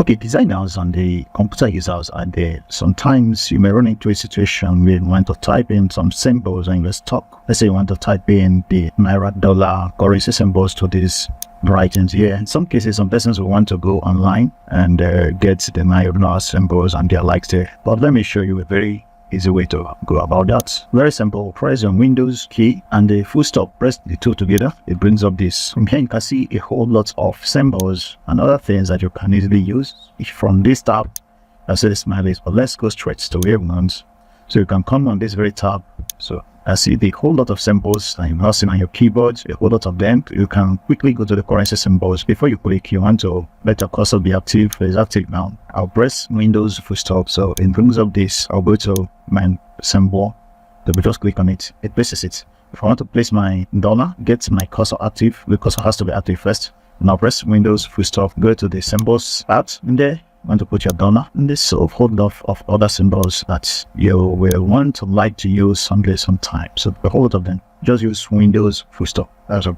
Okay, designers and the computer users are there. Sometimes you may run into a situation where you want to type in some symbols and you're stuck. Let's say you want to type in the Naira dollar currency symbols to these writings here. In some cases, some persons will want to go online and get the Naira dollar symbols and their likes there. But let me show you a very easy way to go about that. Very simple. Press your Windows key and the full stop. Press the two together. It brings up this. From here you can see a whole lot of symbols and other things that you can easily use. From this tab, I say the smileys, but let's go straight to where we want. So you can come on this very tab. So I see the whole lot of symbols that you've not seen on your keyboard, a whole lot of them. You can quickly go to the currency symbols. Before you click, you want to let your cursor be active. It's active now. I'll press Windows full stop. So it brings up this. I'll go to my symbol. So just click on it. It places it. If I want to place my dollar, get my cursor active. The cursor has to be active first. Now press Windows full stop. Go to the symbols part. In there, you want to put your dollar. And this whole lot of other symbols that you will want to like to use someday, sometime. So the whole lot of them. Just use Windows full stop. That's all.